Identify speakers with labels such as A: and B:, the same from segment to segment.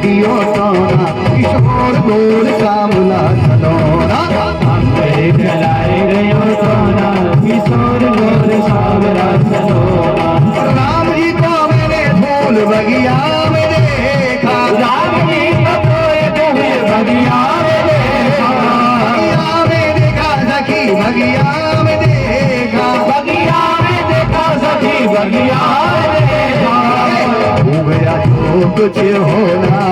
A: दियो सोना किशोर गोर सामला सलोना
B: हमरे चलाए गयो सोना किशोर गोर सावरा सलोना
A: राम जी को मैंने फूल बगिया में देखा
B: राम जी को फूल बगिया में देखा
A: सखी बगिया में देखा
B: बगिया में देखा सखी बगिया में देखा
A: हो गया जो कुछ होना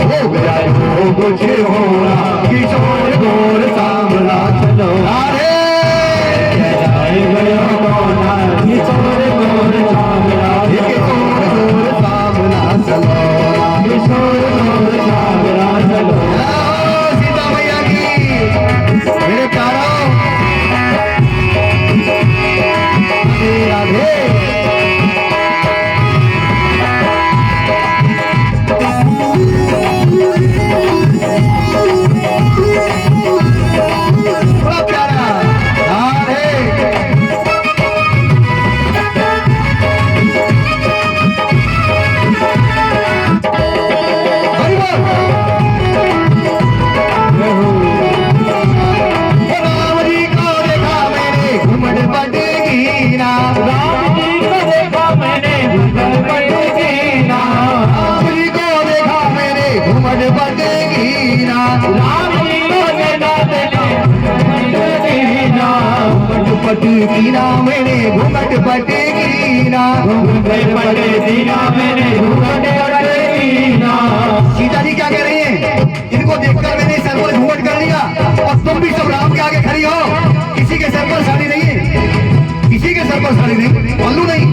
A: हो गया जो कुछ होना किशोर गोर सामला चलो अरे
B: चलाए गयो सोना किशोर गोर सावरा
A: किशोर गोर सामला चलो
B: किशोर गोर सावरा सलोना
A: सीता मैया की मेरे प्यारों राधे बड़ा प्यारा राधे हरि बोल। राम जी को देखा मैंने घुमट बटगीना
B: राम जी को देखा मैंने घुमट बटगीना
A: राम जी को देखा मैंने घुमट बटगीना
B: राम जी को देखा मैंने बटगीना
A: पटगीना मैंने घुमट बटगीना
B: घुमट बटगीना मैंने घुमट बटगीना
A: सीता जी क्या कह रही हैं? इनको देखकर मैंने सर पर घूंघट कर लिया और तुम भी सब राम के आगे खड़ी हो। किसी के सर पर साड़ी नहीं है, किसी के सर पर साड़ी नहीं, पल्लू नहीं।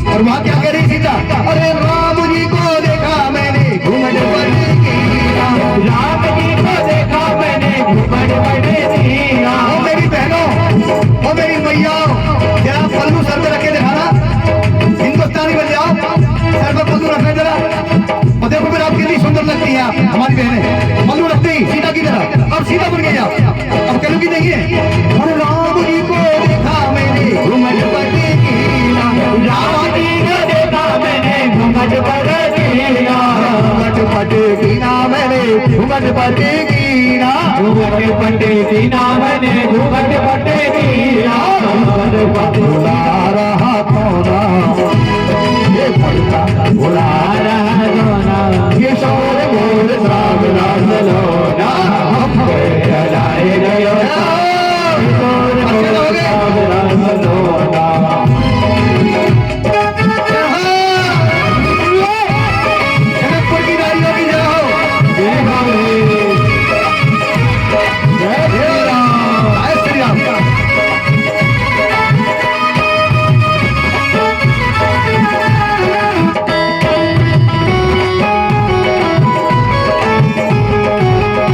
A: और वहां क्या कह रही सीता? अरे राम जी को देखा मैंने घूंघट बटगीना
B: राम जी को देखा मैंने घुमट बटगीना
A: ओ मेरी बहनों, ओ मेरी मैयाओं, जरा पल्लू सर पे रखे दिखाना। हिंदुस्तानी बन जाओ, सर पर पल्लू रखना जरा। और देखो फिर आप कितनी सुंदर लगती हैं आप हमारी बहनें। पल्लू रखते ही सीता की तरह, अब सीता बन गई आप। अब कलू की देखिए। और राम जी को देखा मैंने घुमट बटगीना
B: राम जी को देखा मैंने घुमट बटगीना
A: घुमट बटगीना मैंने घुमट बटगीना
B: घुमट बटगीना मैंने घुमट बटगीना
A: बुला रहा कोना ये पड़ता बुला
B: रहा सोना
A: किशोर गोर सावरा
B: सलोना हमरे चलाए गयो किशोर गोर सावरा सलोना
A: जनकपुर की नारियों की जय हो। जय श्री राम।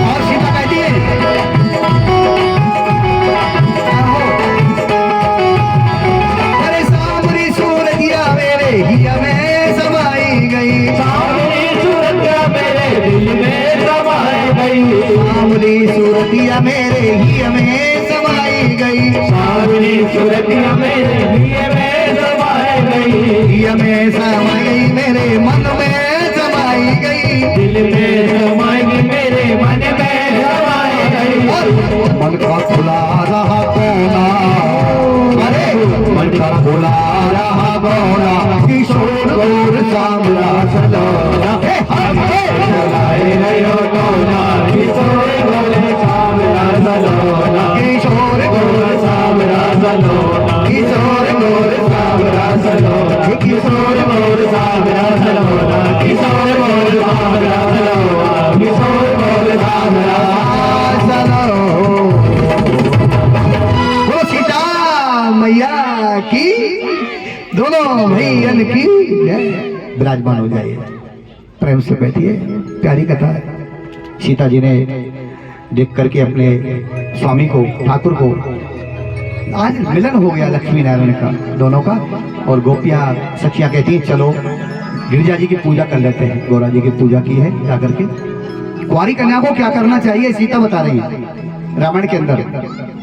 A: और सीता कहती है अरे सांवरी सूरतिया मेरे हिया में समाई गई
B: सावरी सूरतिया मेरे दिल में समाई गई
A: सांवरी सूरतिया मेरे हिया में समाई गई
B: सावरी सूरतिया मेरे दिल में समाई गई
A: हिया में समाई गई मेरे मन में समाई गई
B: दिल में समाई गई मेरे मन में समाई गई
A: मन का खुला रहा कोना अरे मन का खुला रहा कोना किशोर गोर सामला सलोना
B: चलाए गयो सोना किशोर गोर सावरा सलोना
A: किशोर
B: गोर सावरा सलोना
A: किशोर गोर
B: सावरा सलोना किशोर गोर सावरा सलोना किशोर गोर सावरा सलोना किशोर गोर सावरा
A: बोलो सीता मैया की दोनों भैयन की जय। विराजमान हो जाइए, प्रेम से बैठिए। प्यारी कथा सीता जी ने देख करके अपने स्वामी को, ठाकुर को, आज मिलन हो गया लक्ष्मी नारायण का दोनों का। और गोपियां सखियां कहती हैं चलो गिरिजा जी की पूजा कर लेते हैं। गौरा जी की पूजा की है जाकर के। कुंवारी कन्या को क्या करना चाहिए सीता बता रही है रामायण के अंदर।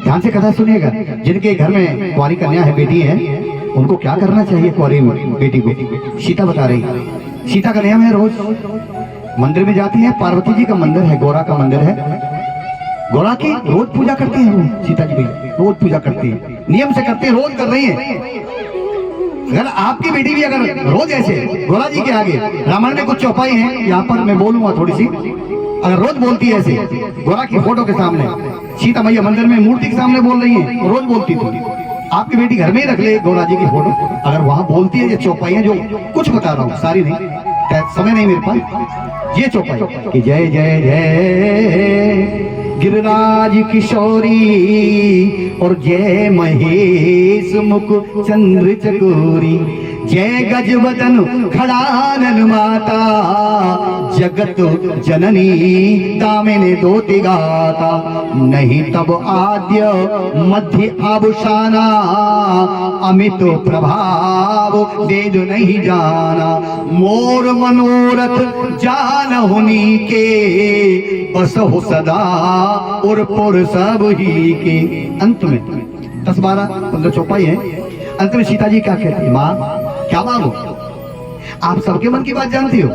A: ध्यान से कथा सुनिएगा। जिनके घर में कुंवारी कन्या है, बेटी है, उनको क्या करना चाहिए कुंवारी बेटी को सीता बता रही है। सीता का नियम है, रोज मंदिर में जाती है। पार्वती जी का मंदिर है, गौरा का मंदिर है। गौरा की रोज पूजा करती है वो, सीता जी भैया रोज पूजा करती है, नियम से करती है, रोज कर रही है। अगर आपकी बेटी भी अगर रोज ऐसे गौरा जी के आगे, रामायण में कुछ चौपाई है, यहाँ पर मैं बोलूंगा थोड़ी सी, अगर रोज बोलती है ऐसे गौरा की फोटो के सामने, सीता मैया मंदिर में मूर्ति के सामने बोल रही है, रोज बोलती थी, आपकी बेटी घर में ही रख ले गौरा जी की फोटो, अगर वहां बोलती है, ये चौपाई है जो कुछ बता रहा हूँ, सारी नहीं, समय नहीं मेरे पास, ये चौपाई कि जय जय जय गिरिराज किशोरी और जय महेश मुख चंद्र चकोरी, जय गजवदन खड़ानन माता जगत जननी दामिनी दोति गाता, नहीं तब आद्य मध्य आभूषाना अमित प्रभाव वेद नहीं जाना, मोर मनोरथ जान हुनी के बस हो सदा और पुर सब ही के। अंत में 10, 12, 15 चौपाई है। अंत में सीता जी क्या कहती है, माँ क्या मांगो? आप सबके मन की बात जानती हो,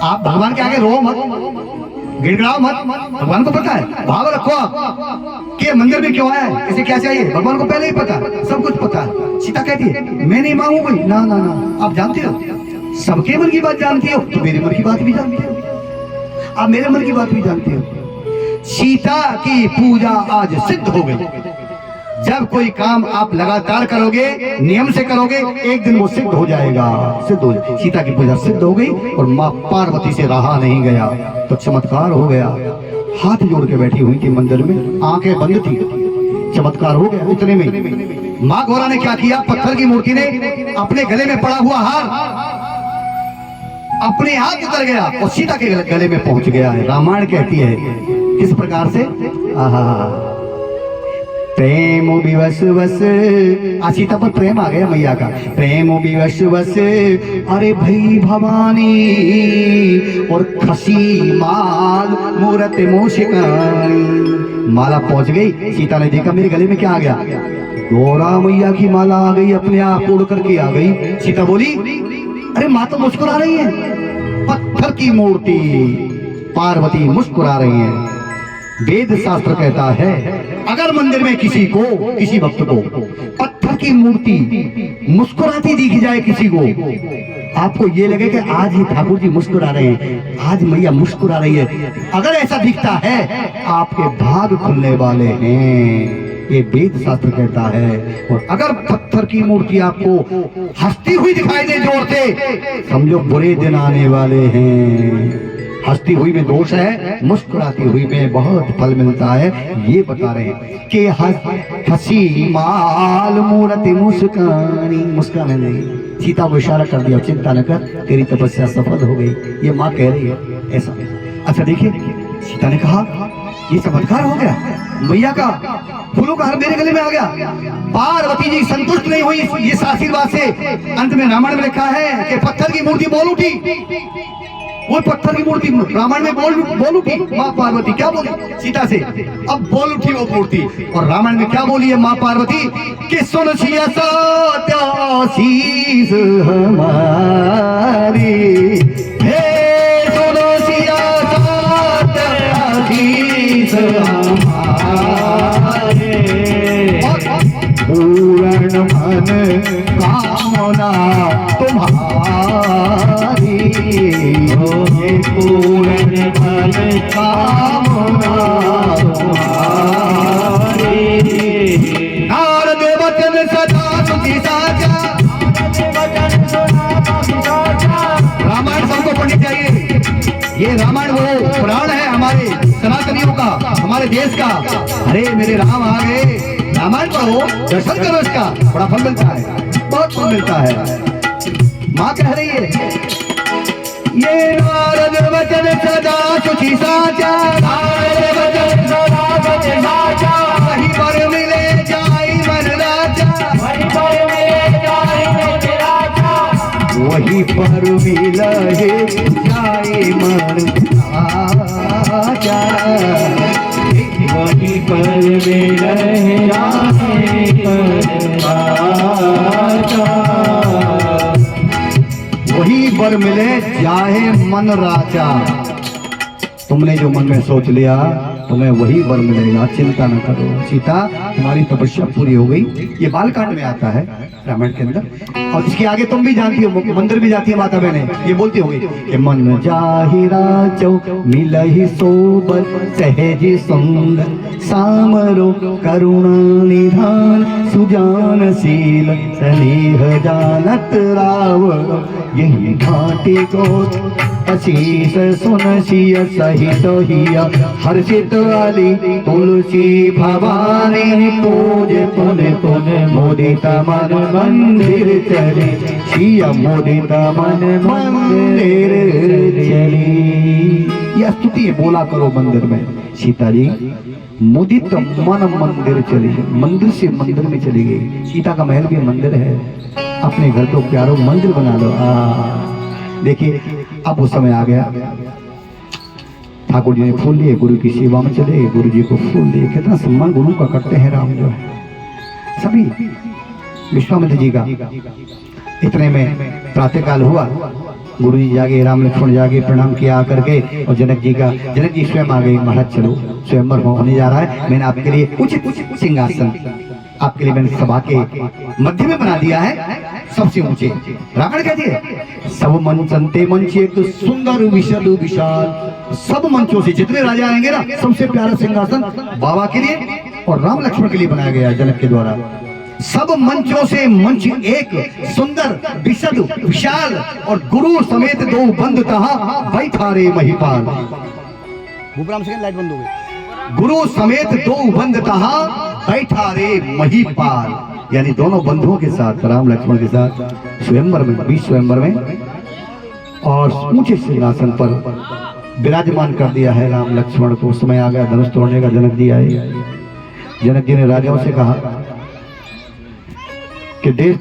A: आप भगवान के आगे रो मत, गिड़गिड़ाओ मत, भगवान को पता है, भाव रखो आप कि मंदिर में क्यों आया है, इसे क्या चाहिए, भगवान को पहले ही पता है, सब कुछ पता है। सीता कहती है मैं नहीं मांगू कोई, ना ना ना, आप जानते हो, सबके मन की बात जानती हो, तो मेरे मन की बात भी जानती हो, आप मेरे मन की बात भी जानते हो। सीता की पूजा आज सिद्ध हो गई। जब कोई काम आप लगातार करोगे, नियम से करोगे, एक दिन वो सिद्ध हो जाएगा, सिद्ध हो जाएगा। सीता की पूजा सिद्ध हो गई और माँ पार्वती से रहा नहीं गया, तो चमत्कार हो गया। हाथ जोड़ के बैठी हुई थी मंदिर में, आंखें बंद थी, चमत्कार हो गया। इतने में माँ गौरा ने क्या किया, पत्थर की मूर्ति ने अपने गले में पड़ा हुआ हार अपने हाथ उतर गया और सीता के गले में पहुंच गया है। रामायण कहती है किस प्रकार से, आहा प्रेम विवश वस, सीता पर प्रेम आ गया मैया का, प्रेम विवश वस अरे भई भवानी और खसी माल मूरत मूषिकानी। माला पहुंच गई, सीता ने देखा मेरे गले में क्या आ गया, गौरा मैया की माला आ गई, अपने आप उड़ करके आ गई। सीता बोली अरे माँ तो मुस्कुरा रही है, पत्थर की मूर्ति पार्वती मुस्कुरा रही है। वेद शास्त्र कहता है अगर मंदिर में किसी को, किसी भक्त को पत्थर की मूर्ति मुस्कुराती दिख जाए किसी को, आपको ये लगे कि आज ही ठाकुर जी मुस्कुरा रहे हैं, आज मैया मुस्कुरा रही है, अगर ऐसा दिखता है आपके भाग खुलने वाले हैं, ये वेद शास्त्र कहता है। और अगर पत्थर की मूर्ति आपको हंसती हुई दिखाई दे जोर से, समझो बुरे दिन आने वाले हैं। हंसती हुई में दोष है, मुस्कुराती हुई में बहुत फल मिलता है, ये बता रहे हैं कि हंसी माल मूर्ति मुस्कानी, मुस्काने नहीं। सीता को इशारा कर दिया, चिंता न कर, तेरी तपस्या सफल हो गई, ये माँ कह रही है ऐसा। अच्छा देखिए, सीता ने कहा ये चमत्कार हो गया, मैया का फूलों का हार मेरे गले में आ गया। पार्वती जी संतुष्ट नहीं हुई इस आशीर्वाद से। अंत में रामायण में लिखा है कि पत्थर की मूर्ति बोल उठी, वो पत्थर की मूर्ति रामायण में बोल उठी। माँ पार्वती क्या बोली सीता से, अब बोल उठी वो मूर्ति। और रामायण में क्या बोली है माँ पार्वती कि सुन सिया शीस हमारी, हे सुनो सिया शीस हमारे, पूर्ण मन कामना तुम्हारी, पूर्ण मन कामना तुम्हारी। नारद वचन सदा सुखी साचा, रामायण सबको पढ़नी चाहिए। ये रामायण वो पुराण है हमारे सनातनियों का, हमारे देश का। अरे मेरे राम आ गए, रामायण पढ़ो, दर्शन करो, इसका बड़ा फल मिलता है, बहुत फल मिलता है। माँ कह रही है ये नारद वचन सदा सुखी साचा, नारद वचन सदा सुखी साचा, वहीं पर मिले जाई मन राजा, वहीं पर मिले जाई मन राजा, वहीं पर मिले जाई मन राजा, वहीं पर मिले जाई मन राजा, वर मिले जाहे मन राजा। तुमने जो मन में सोच लिया तुम्हें वही वर मिलेगा, चिंता न करो। सीता तुम्हारी तपस्या पूरी हो गई। ये बालकांड में आता है रामायण के अंदर। और इसके आगे तुम भी जानती हो, मंदिर भी जाती है माता बहने, ये बोलती होगी कि मन जाहिरा चौ मिलहि सोबर सहज सुंदर सामरो करुणा निधान सुजानशील स्नेह जानत राव यही घाटी को अशीष सुनसिय सहित हिया हर्षित आली तुलसी भवानी पूजे पुने पुने मोदित मन मंदिर चले सिया मोदित मन मंदिर चली। यह स्तुति बोला करो मंदिर में, सीता जी मुदित मन मंदिर चली, मंदिर से मंदिर में चली गई। सीता का महल भी मंदिर है, अपने घर को प्यारो मंदिर बना लो। देखिए अब वो समय आ गया, ठाकुर जी ने फूल लिए, गुरु की सेवा में चले, गुरु जी को फूल लिए। कितना सम्मान गुरु का करते हैं राम जो है सभी। विश्वामित्र जी का इतने में प्रातःकाल हुआ, गुरु जी जागे, राम लक्ष्मण जागे, प्रणाम किया आकर के। और जनक जी स्वयं आ गए। महाराज चलो स्वयंवर होने जा रहा है, मैंने आपके लिए उचित सिंहासन आपके लिए मैंने सभा के मध्य में बना दिया है, सबसे ऊंचे। रावण कहती है सब मंचनते मंच एक सुंदर विशद विशाल। सब मंचों से जितने राजा आएंगे ना, सबसे प्यारा सिंहासन बाबा के लिए और राम लक्ष्मण के लिए बनाया गया है जनक के द्वारा। सब मंचों से मंच एक सुंदर विशद विशाल और गुरु समेत दो बंद तहा बैठा रे महिपाल। भूपराम सेकंड लाइट बंद हो गई। गुरु समेत दो बंद तहा बैठा रे महिपाल, यानी दोनों बंधुओं के साथ राम लक्ष्मण के साथ स्वयंवर में, 20 स्वयंवर में और ऊंचे सिंहासन पर विराजमान कर दिया है राम लक्ष्मण को। समय आ गया धनुष तोड़ने का। जनक जी आए। जनक जी ने राजाओं से कहा कि देश